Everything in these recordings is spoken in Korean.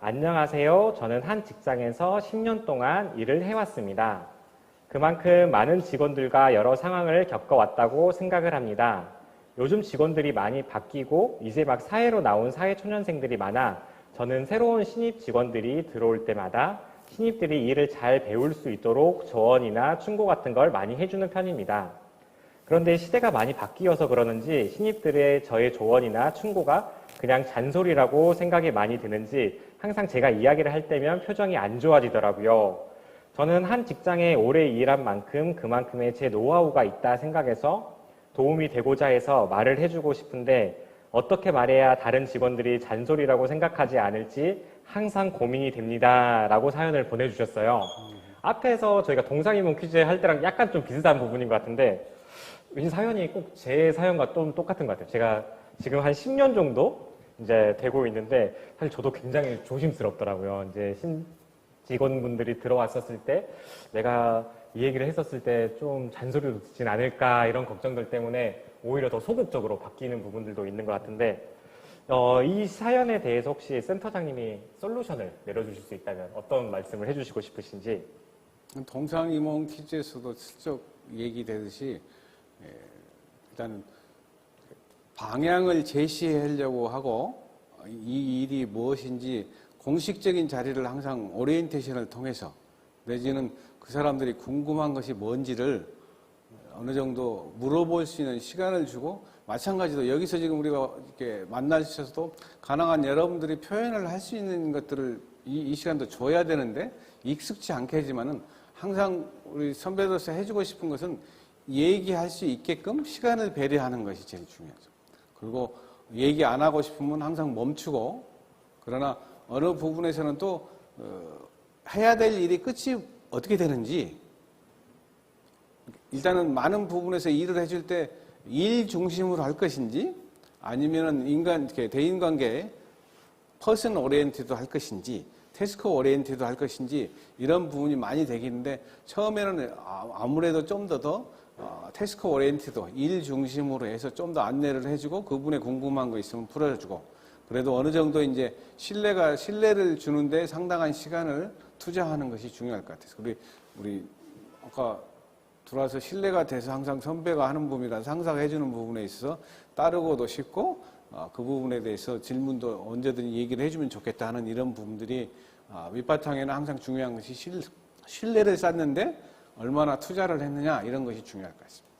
안녕하세요. 저는 한 직장에서 10년 동안 일을 해왔습니다. 그만큼 많은 직원들과 여러 상황을 겪어왔다고 생각을 합니다. 요즘 직원들이 많이 바뀌고 이제 막 사회로 나온 사회초년생들이 많아 저는 새로운 신입 직원들이 들어올 때마다 신입들이 일을 잘 배울 수 있도록 조언이나 충고 같은 걸 많이 해주는 편입니다. 그런데 시대가 많이 바뀌어서 그러는지 신입들의 저의 조언이나 충고가 그냥 잔소리라고 생각이 많이 드는지 항상 제가 이야기를 할 때면 표정이 안 좋아지더라고요. 저는 한 직장에 오래 일한 만큼 그만큼의 제 노하우가 있다 생각해서 도움이 되고자 해서 말을 해주고 싶은데 어떻게 말해야 다른 직원들이 잔소리라고 생각하지 않을지 항상 고민이 됩니다. 라고 사연을 보내주셨어요. 앞에서 저희가 동상이몽 퀴즈 할 때랑 약간 좀 비슷한 부분인 것 같은데 이 사연이 꼭 제 사연과 좀 똑같은 것 같아요. 제가 지금 한 10년 정도 이제 되고 있는데 사실 저도 굉장히 조심스럽더라고요. 이제 신 직원분들이 들어왔었을 때 내가 이 얘기를 했었을 때 좀 잔소리도 듣진 않을까 이런 걱정들 때문에 오히려 더 소극적으로 바뀌는 부분들도 있는 것 같은데 이 사연에 대해서 혹시 센터장님이 솔루션을 내려주실 수 있다면 어떤 말씀을 해주시고 싶으신지. 동상이몽 퀴즈에서도 슬쩍 얘기되듯이 일단 방향을 제시하려고 하고 이 일이 무엇인지 공식적인 자리를 항상 오리엔테이션을 통해서 내지는 그 사람들이 궁금한 것이 뭔지를 어느 정도 물어볼 수 있는 시간을 주고 마찬가지로 여기서 지금 우리가 이렇게 만나주셔서도 가능한 여러분들이 표현을 할 수 있는 것들을 이 시간도 줘야 되는데 익숙치 않게 하지만은 항상 우리 선배로서 해주고 싶은 것은 얘기할 수 있게끔 시간을 배려하는 것이 제일 중요하죠. 그리고 얘기 안 하고 싶으면 항상 멈추고 그러나 어느 부분에서는 또 해야 될 일이 끝이 어떻게 되는지 일단은 많은 부분에서 일을 해줄 때 일 중심으로 할 것인지 아니면은 대인관계 퍼슨 오리엔티드 할 것인지 태스크 오리엔티드 할 것인지 이런 부분이 많이 되겠는데 처음에는 아무래도 좀 더 태스크 오리엔티드 일 중심으로 해서 좀 더 안내를 해주고 그분의 궁금한 거 있으면 풀어주고 그래도 어느 정도 이제 신뢰를 주는데 상당한 시간을 투자하는 것이 중요할 것 같아요. 우리 아까 들어와서 신뢰가 돼서 항상 선배가 하는 부분이라 상사가 해주는 부분에 있어서 따르고도 싶고 그 부분에 대해서 질문도 언제든지 얘기를 해주면 좋겠다 하는 이런 부분들이 밑바탕에는 항상 중요한 것이 신뢰를 쌓는데 얼마나 투자를 했느냐 이런 것이 중요할 것 같습니다.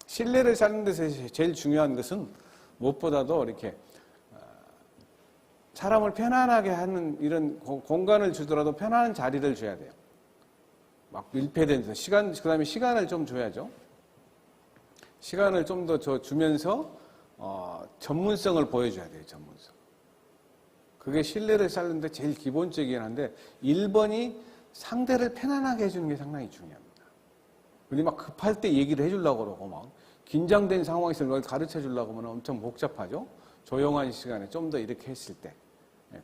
신뢰를 쌓는 데서 제일 중요한 것은 무엇보다도 이렇게 사람을 편안하게 하는 이런 공간을 주더라도 편안한 자리를 줘야 돼요. 막 밀폐된 그 다음에 시간을 좀 줘야죠. 시간을 좀 더 주면서 전문성을 보여줘야 돼요. 전문성. 그게 신뢰를 쌓는데 제일 기본적이긴 한데 1번이 상대를 편안하게 해주는 게 상당히 중요합니다. 우리 막 급할 때 얘기를 해주려고 그러고 막 긴장된 상황에서 뭘 가르쳐 주려고 하면 엄청 복잡하죠. 조용한 시간에 좀 더 이렇게 했을 때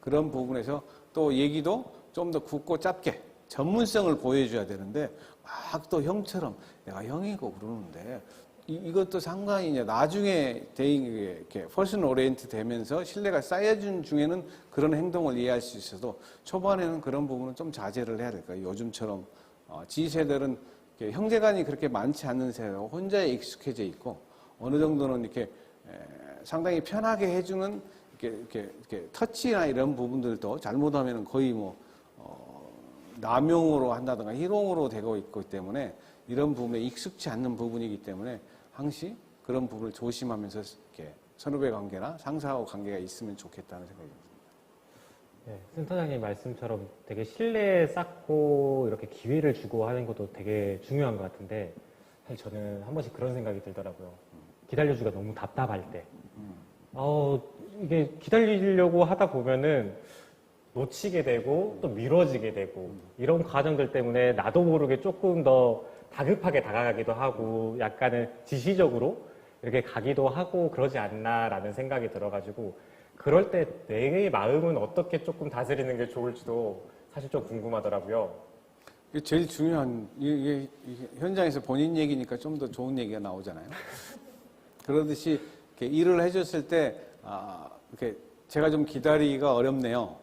그런 부분에서 또 얘기도 좀 더 굳고 짧게 전문성을 보여줘야 되는데 막 또 형처럼 내가 형이고 그러는데 이것도 상당히 이제 나중에 이렇게 퍼슨 오리엔트 되면서 신뢰가 쌓여준 중에는 그런 행동을 이해할 수 있어도 초반에는 그런 부분은 좀 자제를 해야 될까요? 요즘처럼 G세대들은 형제간이 그렇게 많지 않는 세대고 혼자에 익숙해져 있고 어느 정도는 이렇게 상당히 편하게 해주는 이렇게 터치나 이런 부분들도 잘못하면 거의 남용으로 한다든가 희롱으로 되고 있기 때문에 이런 부분에 익숙치 않는 부분이기 때문에 항시 그런 부분을 조심하면서 이렇게 선후배 관계나 상사하고 관계가 있으면 좋겠다는 생각이 듭니다. 네, 센터장님 말씀처럼 되게 신뢰 쌓고 이렇게 기회를 주고 하는 것도 되게 중요한 것 같은데 사실 저는 한 번씩 그런 생각이 들더라고요. 기다려주기가 너무 답답할 때. 이게 기다리려고 하다 보면은 놓치게 되고 또 미뤄지게 되고 이런 과정들 때문에 나도 모르게 조금 더 다급하게 다가가기도 하고 약간은 지시적으로 이렇게 가기도 하고 그러지 않나라는 생각이 들어가지고 그럴 때 내 마음은 어떻게 조금 다스리는 게 좋을지도 사실 좀 궁금하더라고요. 이게 제일 중요한 이게 현장에서 본인 얘기니까 좀 더 좋은 얘기가 나오잖아요. 그러듯이 이렇게 일을 해줬을 때 이렇게 제가 좀 기다리기가 어렵네요.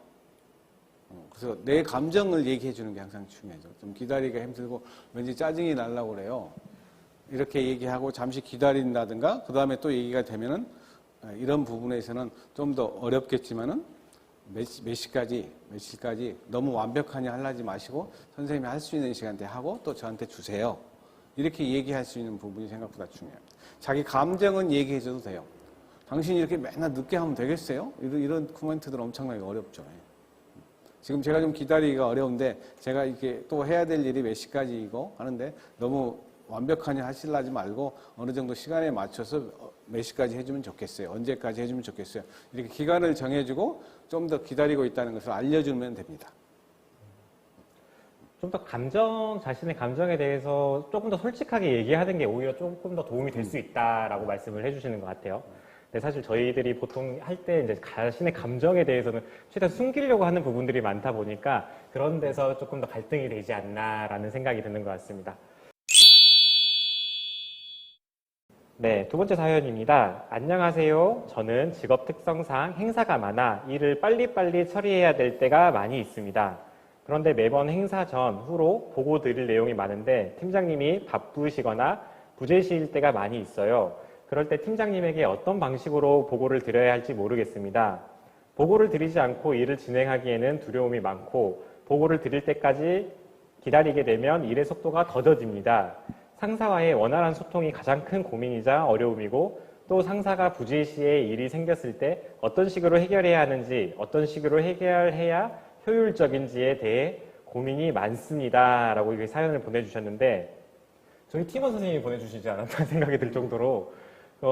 그래서 내 감정을 얘기해 주는 게 항상 중요하죠. 좀 기다리기가 힘들고 왠지 짜증이 나려고 그래요. 이렇게 얘기하고 잠시 기다린다든가 그 다음에 또 얘기가 되면은 이런 부분에서는 좀 더 어렵겠지만은 몇 시까지 너무 완벽하게 하려지 마시고 선생님이 할 수 있는 시간대 하고 또 저한테 주세요. 이렇게 얘기할 수 있는 부분이 생각보다 중요합니다. 자기 감정은 얘기해 줘도 돼요. 당신이 이렇게 맨날 늦게 하면 되겠어요? 이런 코멘트들 엄청나게 어렵죠. 지금 제가 좀 기다리기가 어려운데 제가 이렇게 또 해야 될 일이 몇 시까지이고 하는데 너무 완벽하게 하시려지 말고 어느 정도 시간에 맞춰서 몇 시까지 해주면 좋겠어요. 언제까지 해주면 좋겠어요. 이렇게 기간을 정해주고 좀 더 기다리고 있다는 것을 알려주면 됩니다. 좀 더 자신의 감정에 대해서 조금 더 솔직하게 얘기하는 게 오히려 조금 더 도움이 될 수 있다라고 말씀을 해주시는 것 같아요. 근데 사실 저희들이 보통 할 때 이제 자신의 감정에 대해서는 최대한 숨기려고 하는 부분들이 많다 보니까 그런 데서 조금 더 갈등이 되지 않나라는 생각이 드는 것 같습니다. 네, 두 번째 사연입니다. 안녕하세요. 저는 직업 특성상 행사가 많아 일을 빨리빨리 처리해야 될 때가 많이 있습니다. 그런데 매번 행사 전, 후로 보고 드릴 내용이 많은데 팀장님이 바쁘시거나 부재시일 때가 많이 있어요. 그럴 때 팀장님에게 어떤 방식으로 보고를 드려야 할지 모르겠습니다. 보고를 드리지 않고 일을 진행하기에는 두려움이 많고 보고를 드릴 때까지 기다리게 되면 일의 속도가 더뎌집니다. 상사와의 원활한 소통이 가장 큰 고민이자 어려움이고 또 상사가 부재시에 일이 생겼을 때 어떤 식으로 해결해야 하는지 어떤 식으로 해결해야 효율적인지에 대해 고민이 많습니다. 라고 이렇게 사연을 보내주셨는데 저희 팀원 선생님이 보내주시지 않았나 생각이 들 정도로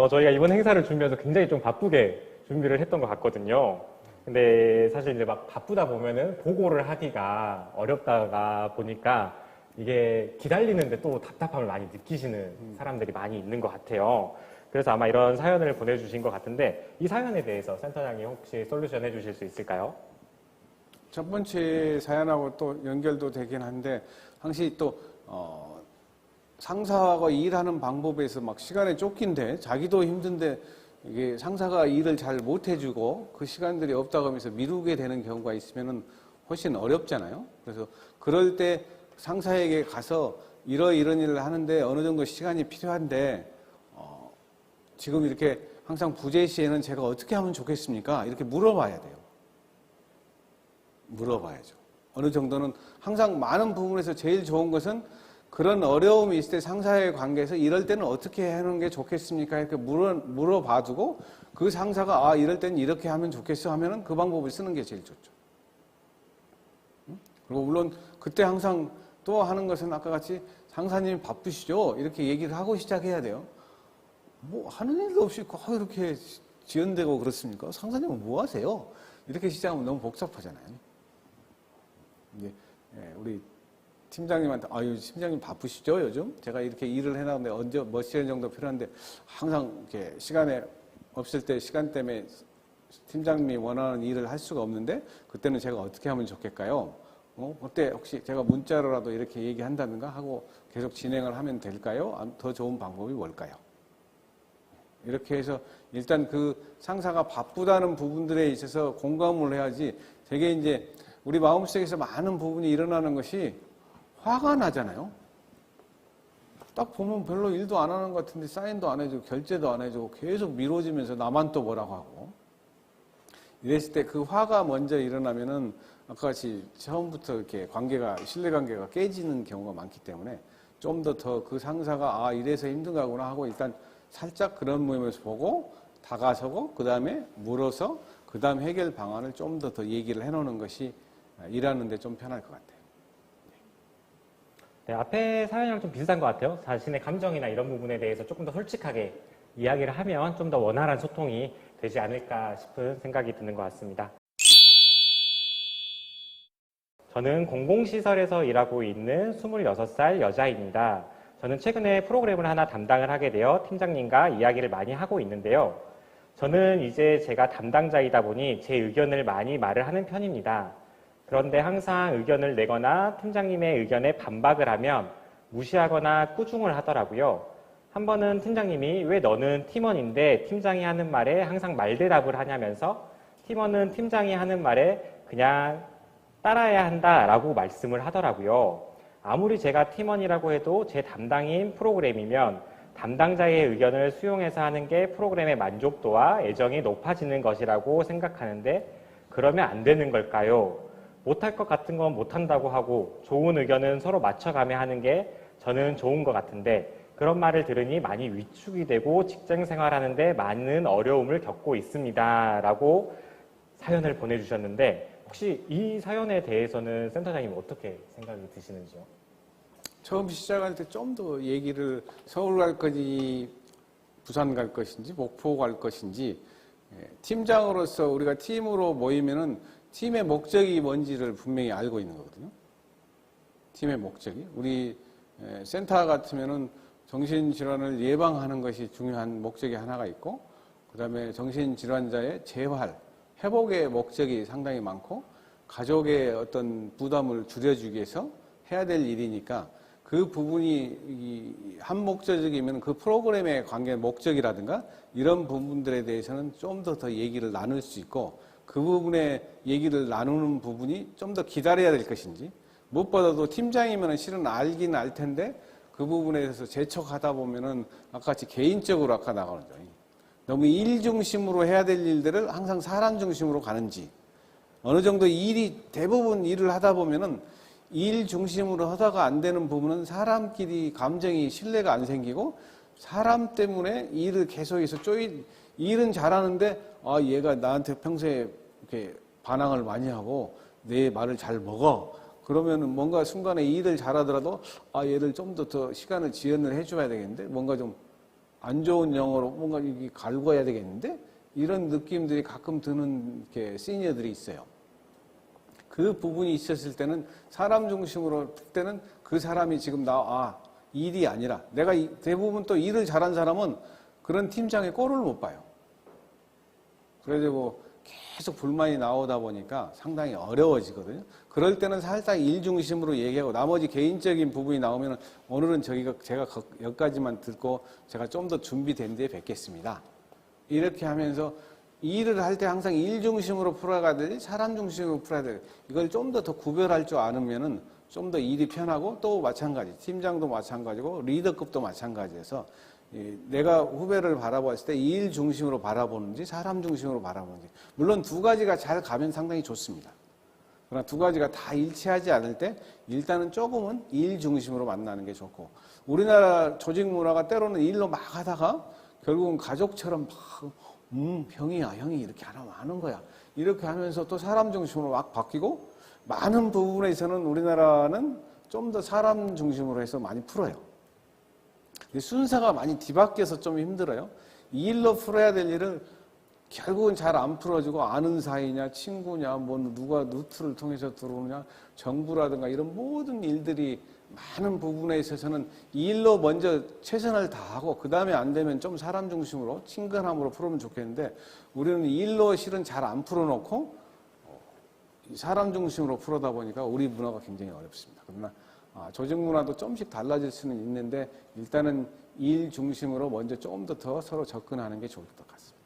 저희가 이번 행사를 준비해서 굉장히 좀 바쁘게 준비를 했던 것 같거든요. 근데 사실 이제 막 바쁘다 보면은 보고를 하기가 어렵다가 보니까 이게 기다리는데 또 답답함을 많이 느끼시는 사람들이 많이 있는 것 같아요. 그래서 아마 이런 사연을 보내주신 것 같은데 이 사연에 대해서 센터장님 혹시 솔루션 해주실 수 있을까요? 첫 번째 사연하고 또 연결도 되긴 한데 항시 또 상사하고 일하는 방법에서 막 시간에 쫓긴데 자기도 힘든데 이게 상사가 일을 잘 못해주고 그 시간들이 없다고 하면서 미루게 되는 경우가 있으면은 훨씬 어렵잖아요. 그래서 그럴 때 상사에게 가서 이런 일을 하는데 어느 정도 시간이 필요한데 지금 이렇게 항상 부재 시에는 제가 어떻게 하면 좋겠습니까? 이렇게 물어봐야 돼요. 물어봐야죠. 어느 정도는 항상 많은 부분에서 제일 좋은 것은 그런 어려움이 있을 때 상사의 관계에서 이럴 때는 어떻게 하는 게 좋겠습니까? 이렇게 물어봐두고 그 상사가 이럴 때는 이렇게 하면 좋겠어 하면은 그 방법을 쓰는 게 제일 좋죠. 그리고 물론 그때 항상 또 하는 것은 아까 같이 상사님 바쁘시죠? 이렇게 얘기를 하고 시작해야 돼요. 뭐 하는 일도 없이 이렇게 지연되고 그렇습니까? 상사님은 뭐 하세요? 이렇게 시작하면 너무 복잡하잖아요. 이제 우리 팀장님한테 팀장님 바쁘시죠 요즘? 제가 이렇게 일을 해놨는데 언제 몇 시간 정도 필요한데 항상 이렇게 시간에 없을 때 시간 때문에 팀장님이 원하는 일을 할 수가 없는데 그때는 제가 어떻게 하면 좋겠까요? 어때? 혹시 제가 문자로라도 이렇게 얘기한다든가 하고 계속 진행을 하면 될까요? 더 좋은 방법이 뭘까요? 이렇게 해서 일단 그 상사가 바쁘다는 부분들에 있어서 공감을 해야지 되게 이제 우리 마음속에서 많은 부분이 일어나는 것이 화가 나잖아요. 딱 보면 별로 일도 안 하는 것 같은데 사인도 안 해주고 결제도 안 해주고 계속 미뤄지면서 나만 또 뭐라고 하고 이랬을 때 그 화가 먼저 일어나면은 아까 같이 처음부터 이렇게 신뢰 관계가 깨지는 경우가 많기 때문에 좀 더 그 상사가 이래서 힘든가 하구나 하고 일단 살짝 그런 모임에서 보고 다가서고 그 다음에 물어서 그 다음 해결 방안을 좀 더 얘기를 해놓는 것이 일하는데 좀 편할 것 같아요. 네, 앞에 사연이랑 좀 비슷한 것 같아요. 자신의 감정이나 이런 부분에 대해서 조금 더 솔직하게 이야기를 하면 좀 더 원활한 소통이 되지 않을까 싶은 생각이 드는 것 같습니다. 저는 공공시설에서 일하고 있는 26살 여자입니다. 저는 최근에 프로그램을 하나 담당을 하게 되어 팀장님과 이야기를 많이 하고 있는데요. 저는 이제 제가 담당자이다 보니 제 의견을 많이 말을 하는 편입니다. 그런데 항상 의견을 내거나 팀장님의 의견에 반박을 하면 무시하거나 꾸중을 하더라고요. 한 번은 팀장님이 왜 너는 팀원인데 팀장이 하는 말에 항상 말대답을 하냐면서 팀원은 팀장이 하는 말에 그냥 따라야 한다라고 말씀을 하더라고요. 아무리 제가 팀원이라고 해도 제 담당인 프로그램이면 담당자의 의견을 수용해서 하는 게 프로그램의 만족도와 애정이 높아지는 것이라고 생각하는데 그러면 안 되는 걸까요? 못할 것 같은 건 못한다고 하고 좋은 의견은 서로 맞춰가며 하는 게 저는 좋은 것 같은데 그런 말을 들으니 많이 위축이 되고 직장 생활하는데 많은 어려움을 겪고 있습니다. 라고 사연을 보내주셨는데 혹시 이 사연에 대해서는 센터장님 어떻게 생각이 드시는지요? 처음 시작할 때 좀 더 얘기를 서울 갈 것인지 부산 갈 것인지 목포 갈 것인지 팀장으로서 우리가 팀으로 모이면은 팀의 목적이 뭔지를 분명히 알고 있는 거거든요. 팀의 목적이 우리 센터 같으면은 정신질환을 예방하는 것이 중요한 목적이 하나가 있고 그 다음에 정신질환자의 재활, 회복의 목적이 상당히 많고 가족의 어떤 부담을 줄여주기 위해서 해야 될 일이니까 그 부분이 한목적이면 그 프로그램의 관계 목적이라든가 이런 부분들에 대해서는 좀 더 얘기를 나눌 수 있고 그 부분에 얘기를 나누는 부분이 좀 더 기다려야 될 것인지 무엇보다도 팀장이면 실은 알긴 알 텐데 그 부분에 대해서 재촉하다 보면은 아까같이 개인적으로 아까 나가는 거죠. 너무 일 중심으로 해야 될 일들을 항상 사람 중심으로 가는지 어느 정도 대부분 일을 하다 보면은 일 중심으로 하다가 안 되는 부분은 사람끼리 감정이 신뢰가 안 생기고 사람 때문에 일을 계속해서 일은 잘하는데 얘가 나한테 평소에 이렇게 반항을 많이 하고 내 말을 잘 먹어. 그러면은 뭔가 순간에 일을 잘하더라도 얘를 좀 더 시간을 지연을 해줘야 되겠는데 뭔가 좀 안 좋은 영어로 뭔가 이게 갈궈야 되겠는데 이런 느낌들이 가끔 드는 이렇게 시니어들이 있어요. 그 부분이 있었을 때는 사람 중심으로 할 때는 그 사람이 지금 일이 아니라 내가 대부분 또 일을 잘한 사람은 그런 팀장의 꼴을 못 봐요. 그래가지고 계속 불만이 나오다 보니까 상당히 어려워지거든요. 그럴 때는 살짝 일 중심으로 얘기하고 나머지 개인적인 부분이 나오면 오늘은 제가 여기까지만 듣고 제가 좀 더 준비된 뒤에 뵙겠습니다. 이렇게 하면서 일을 할 때 항상 일 중심으로 풀어가야 되지 사람 중심으로 풀어야 돼. 이걸 좀 더 구별할 줄 아면은 좀 더 일이 편하고 또 마찬가지 팀장도 마찬가지고 리더급도 마찬가지여서 내가 후배를 바라봤을 때 일 중심으로 바라보는지 사람 중심으로 바라보는지 물론 두 가지가 잘 가면 상당히 좋습니다. 그러나 두 가지가 다 일치하지 않을 때 일단은 조금은 일 중심으로 만나는 게 좋고 우리나라 조직 문화가 때로는 일로 막 하다가 결국은 가족처럼 형이 이렇게 안 하면 하는 거야. 이렇게 하면서 또 사람 중심으로 막 바뀌고 많은 부분에서는 우리나라는 좀 더 사람 중심으로 해서 많이 풀어요. 순서가 많이 뒤바뀌어서 좀 힘들어요. 이 일로 풀어야 될 일을 결국은 잘 안 풀어지고 아는 사이냐 친구냐 누가 루트를 통해서 들어오느냐 정부라든가 이런 모든 일들이 많은 부분에 있어서는 이 일로 먼저 최선을 다하고 그 다음에 안 되면 좀 사람 중심으로 친근함으로 풀으면 좋겠는데 우리는 이 일로 실은 잘 안 풀어놓고 사람 중심으로 풀어다 보니까 우리 문화가 굉장히 어렵습니다. 그러나 조직 문화도 조금씩 달라질 수는 있는데 일단은 일 중심으로 먼저 좀 더 서로 접근하는 게 좋을 것 같습니다.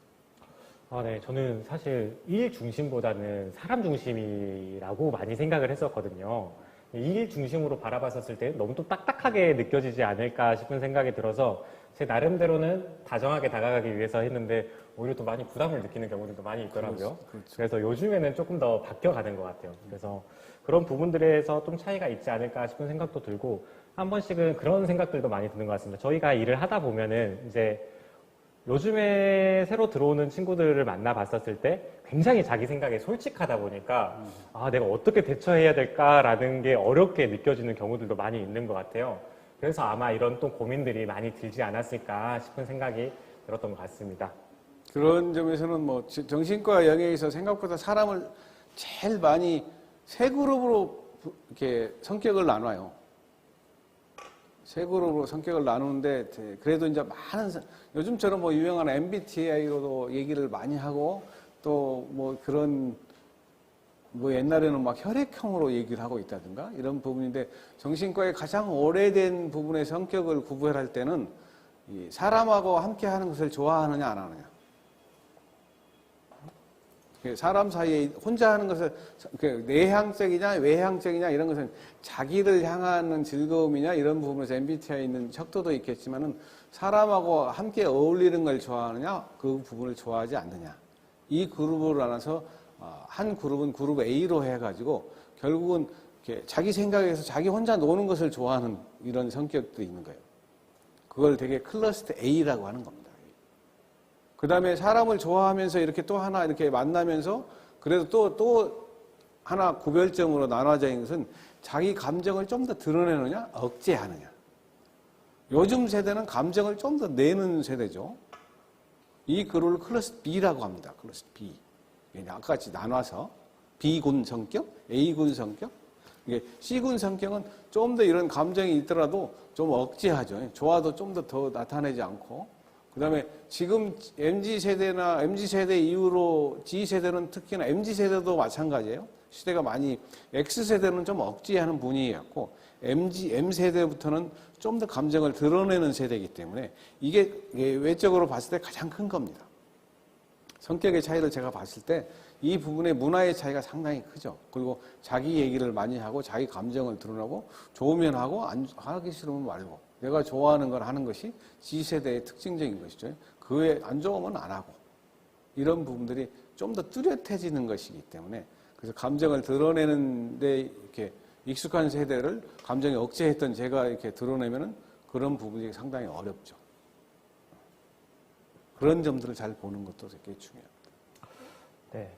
네. 저는 사실 일 중심보다는 사람 중심이라고 많이 생각을 했었거든요. 일 중심으로 바라봤었을 때 너무 또 딱딱하게 느껴지지 않을까 싶은 생각이 들어서 제 나름대로는 다정하게 다가가기 위해서 했는데 오히려 또 많이 부담을 느끼는 경우들도 많이 있더라고요. 그렇죠. 그래서 요즘에는 조금 더 바뀌어가는 것 같아요. 그래서 그런 부분들에서 좀 차이가 있지 않을까 싶은 생각도 들고 한 번씩은 그런 생각들도 많이 드는 것 같습니다. 저희가 일을 하다 보면은 이제 요즘에 새로 들어오는 친구들을 만나봤었을 때 굉장히 자기 생각에 솔직하다 보니까 내가 어떻게 대처해야 될까라는 게 어렵게 느껴지는 경우들도 많이 있는 것 같아요. 그래서 아마 이런 또 고민들이 많이 들지 않았을까 싶은 생각이 들었던 것 같습니다. 그런 점에서는 정신과 영역에서 생각보다 사람을 제일 많이 세 그룹으로 이렇게 성격을 나눠요. 세 그룹으로 성격을 나누는데 그래도 이제 많은 요즘처럼 유명한 MBTI로도 얘기를 많이 하고 또 그런 옛날에는 막 혈액형으로 얘기를 하고 있다든가 이런 부분인데 정신과의 가장 오래된 부분의 성격을 구별할 때는 사람하고 함께 하는 것을 좋아하느냐 안 하느냐 사람 사이에 혼자 하는 것을 내향적이냐 외향적이냐 이런 것은 자기를 향하는 즐거움이냐 이런 부분에서 MBTI에 있는 척도도 있겠지만은 사람하고 함께 어울리는 걸 좋아하느냐 그 부분을 좋아하지 않느냐 이 그룹으로 나눠서 한 그룹은 그룹 A로 해가지고 결국은 이렇게 자기 생각에서 자기 혼자 노는 것을 좋아하는 이런 성격도 있는 거예요. 그걸 되게 클러스터 A라고 하는 겁니다. 그 다음에 사람을 좋아하면서 이렇게 또 하나 이렇게 만나면서 그래도 또 하나 구별점으로 나눠져 있는 것은 자기 감정을 좀 더 드러내느냐, 억제하느냐. 요즘 세대는 감정을 좀 더 내는 세대죠. 이 그룹을 클러스터 B라고 합니다. 클러스터 B. 아까 같이 나눠서 B군 성격, A군 성격. 이게 C군 성격은 좀 더 이런 감정이 있더라도 좀 억제하죠. 좋아도 좀 더 나타내지 않고. 그 다음에 지금 MZ세대나 MZ세대 이후로 G세대는 특히나 MZ세대도 마찬가지예요. 시대가 많이 X세대는 좀 억제하는 분위기였고 M세대부터는 좀 더 감정을 드러내는 세대이기 때문에 이게 외적으로 봤을 때 가장 큰 겁니다. 성격의 차이를 제가 봤을 때 이 부분의 문화의 차이가 상당히 크죠. 그리고 자기 얘기를 많이 하고 자기 감정을 드러내고 좋으면 하고 안 하기 싫으면 말고 내가 좋아하는 걸 하는 것이 G세대의 특징적인 것이죠. 그에 안 좋으면 안 하고 이런 부분들이 좀 더 뚜렷해지는 것이기 때문에 그래서 감정을 드러내는데 이렇게 익숙한 세대를 감정이 억제했던 제가 이렇게 드러내면은 그런 부분이 상당히 어렵죠. 그런 점들을 잘 보는 것도 되게 중요합니다. 네.